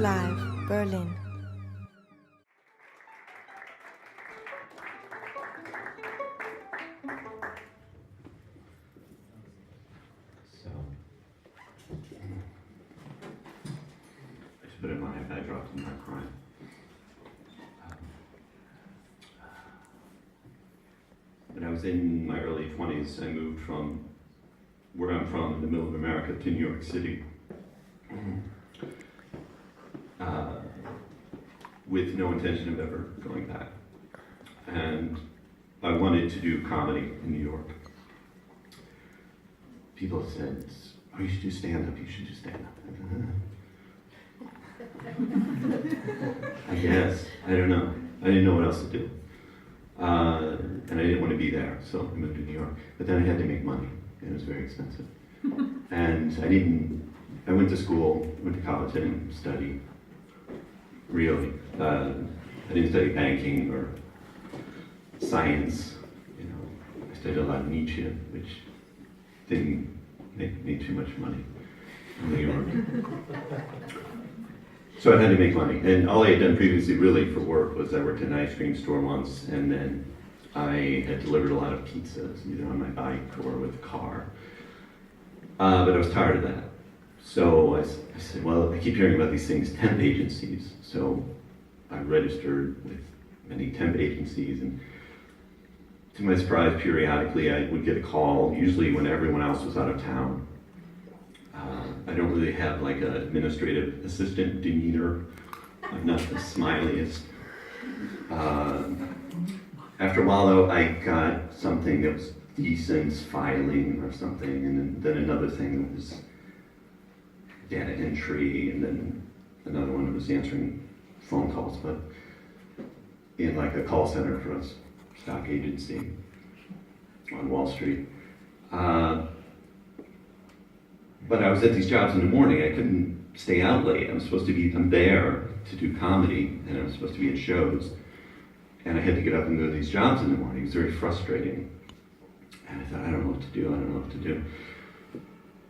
Live, Berlin. So, I just put it in my iPad, dropped in my crying. When I was in my early 20s, I moved from where I'm from, in the middle of America, to New York City. With no intention of ever going back. And I wanted to do comedy in New York. People said, oh, you should do stand-up, you should do stand-up. I guess, I don't know. I didn't know what else to do. And I didn't want to be there, so I moved to New York. But then I had to make money, and it was very expensive. And I went to school, went to college, I didn't study, really. I didn't study banking or science, you know. I studied a lot of Nietzsche, which didn't make me too much money in New York. So I had to make money. And all I had done previously really for work was I worked in an ice cream store once, and then I had delivered a lot of pizzas, either on my bike or with a car. But I was tired of that. So I said, well, I keep hearing about these things, temp agencies. So I registered with many temp agencies, and to my surprise, periodically I would get a call, usually when everyone else was out of town. I don't really have like an administrative assistant demeanor. I'm not the smiliest. After a while though, I got something that was decent, filing or something, and then another thing that was data entry, and then another one that was answering phone calls, but in like a call center for a stock agency on Wall Street. But I was at these jobs in the morning. I couldn't stay out late. I'm there to do comedy, and I was supposed to be at shows. And I had to get up and go to these jobs in the morning. It was very frustrating. And I thought, I don't know what to do.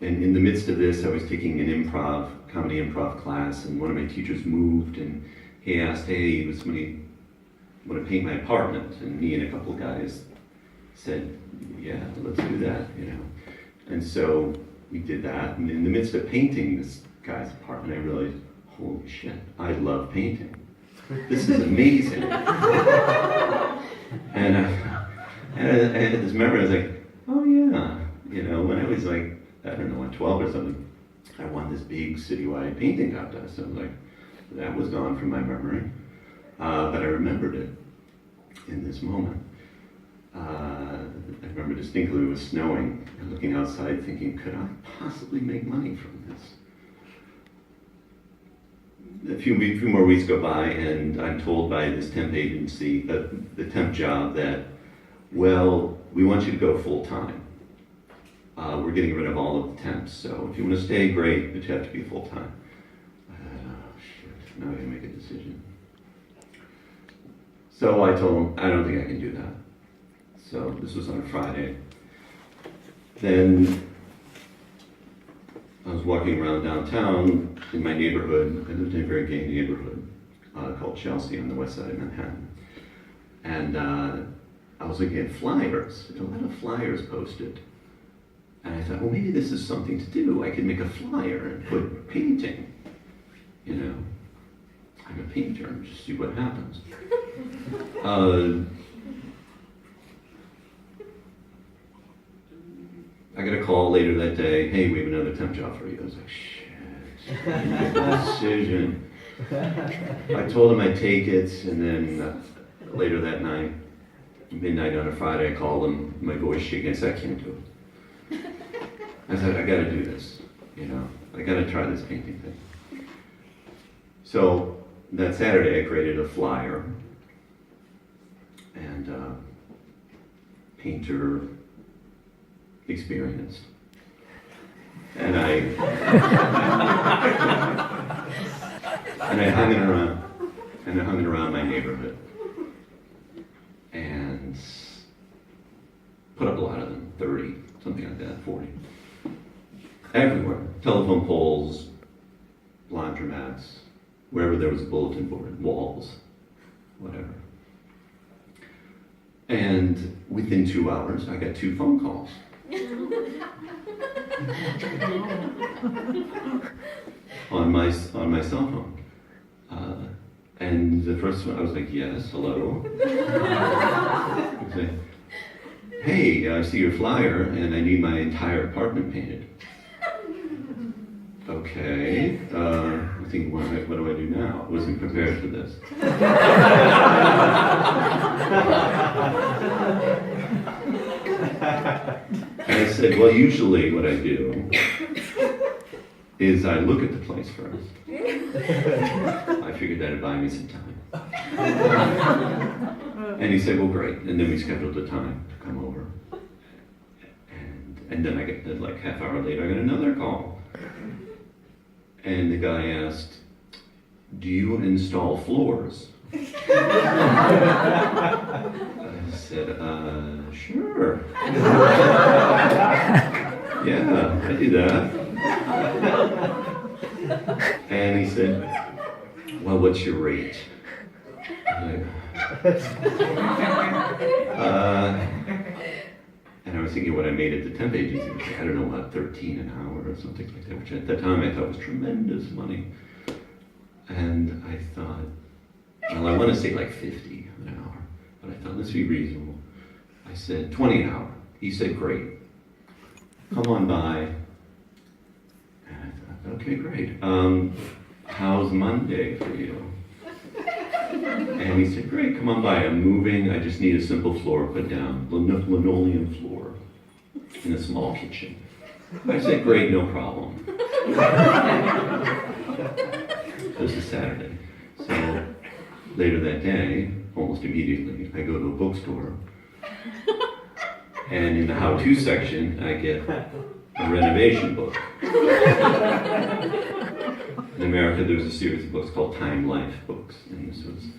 And in the midst of this, I was taking an comedy improv class, and one of my teachers moved, and he asked, hey, does somebody want to paint my apartment? And me and a couple of guys said, yeah, let's do that, you know. And so we did that, and in the midst of painting this guy's apartment, I realized, holy shit, I love painting. This is amazing. And I had this memory, I was like, oh yeah, you know, when I was like, I don't know, at 12 or something, I won this big citywide painting contest. I was like, that was gone from my memory, but I remembered it in this moment. I remember distinctly it was snowing, and looking outside thinking, could I possibly make money from this? A few more weeks go by, and I'm told by this temp agency, the temp job, that, well, we want you to go full time. We're getting rid of all of the temps, so if you want to stay, great, but you have to be full time. I thought, oh shit, now I gotta make a decision. So I told him, I don't think I can do that. So this was on a Friday. Then I was walking around downtown in my neighborhood. I lived in a very gay neighborhood called Chelsea on the west side of Manhattan. And I was looking at flyers, a lot of flyers posted. And I thought, well, maybe this is something to do. I could make a flyer and put painting, you know. I'm a painter, and just see what happens. I got a call later that day, hey, we have another temp job for you. I was like, shit, I made a decision. I told him I'd take it, and then later that night, midnight on a Friday, I called him, my voice shaking, I said, I can't do it. I said, I gotta do this, you know, I gotta try this painting thing. So that Saturday I created a flyer, and painter experience. And I hung it around my neighborhood. And put up a lot of them, 30, something like that, 40. Everywhere, telephone poles, laundromats, wherever there was a bulletin board, walls, whatever. And within 2 hours, I got 2 phone calls. on my cell phone. And the first one, I was like, yes, hello. I was like, hey, I see your flyer and I need my entire apartment painted. Okay, I think, what do I do now? I wasn't prepared for this. And I said, well, usually what I do is I look at the place first. I figured that'd buy me some time. And he said, well, great. And then we scheduled a time to come over. And then I get, like half hour later, I got another call. And the guy asked, do you install floors? I said, sure. Yeah, I do that. And he said, well, what's your rate? I'm like, and I was thinking what I made at the temp agency was, I don't know, what, 13 an hour or something like that, which at that time I thought was tremendous money. And I thought, well, I want to say like 50 an hour, but I thought, let's be reasonable. I said, 20 an hour. He said, great. Come on by. And I thought, okay, great. How's Monday for you? And he said, great, come on by. I'm moving. I just need a simple floor put down, linoleum floor in a small kitchen. I said, great, no problem. This is Saturday. So later that day, almost immediately, I go to a bookstore. And in the how-to section, I get a renovation book. In America, there was a series of books called Time Life books, and this was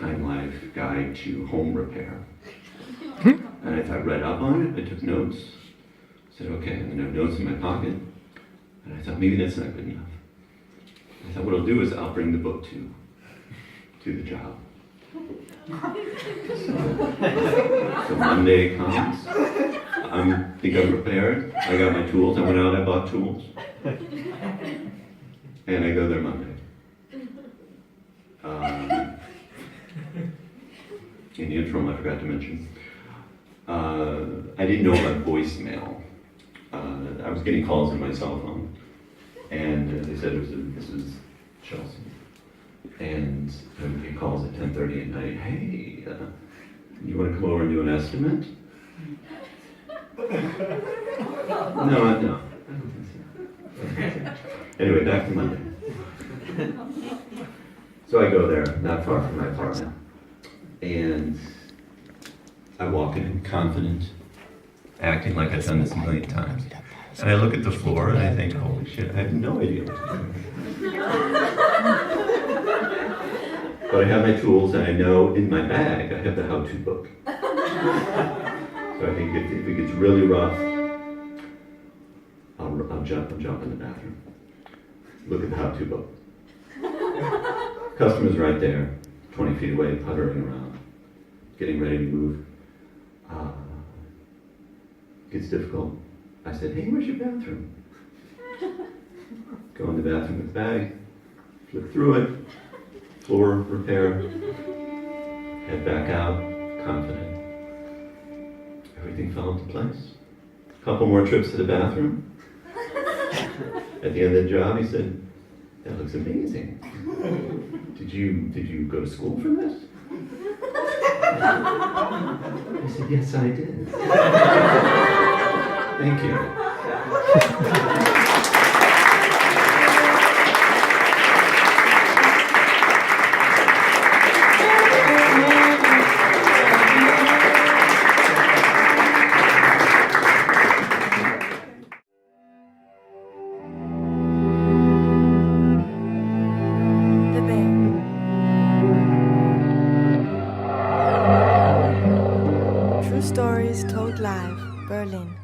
Time Life Guide to Home Repair. And I read up on it, I took notes, said, okay, and then I have notes in my pocket, and I thought, maybe that's not good enough. I thought, what I'll do is I'll bring the book to the job. So Monday comes, I think I'm prepared, I got my tools, I went out, I bought tools. And I go there Monday. In the interim, I forgot to mention, I didn't know about voicemail. I was getting calls on my cell phone, and they said this is Chelsea. And I would get calls at 10:30 at night. Hey, you want to come over and do an estimate? No. Anyway, back to Monday. So I go there, not far from my apartment, and I walk in confident, acting like I've done this a million times. And I look at the floor and I think, holy shit, I have no idea what to do. But I have my tools and I know in my bag I have the how-to book. So I think if it gets really rough, I'll jump in the bathroom. Look at the how-to book. Customer's right there, 20 feet away, puttering around, getting ready to move. Gets difficult. I said, hey, where's your bathroom? Go in the bathroom with the bag, flip through it, floor repair, head back out, confident. Everything fell into place. A couple more trips to the bathroom. At the end of the job, he said, that looks amazing. Did you go to school for this? I said, yes, I did. Thank you. True Stories Told Live, Berlin.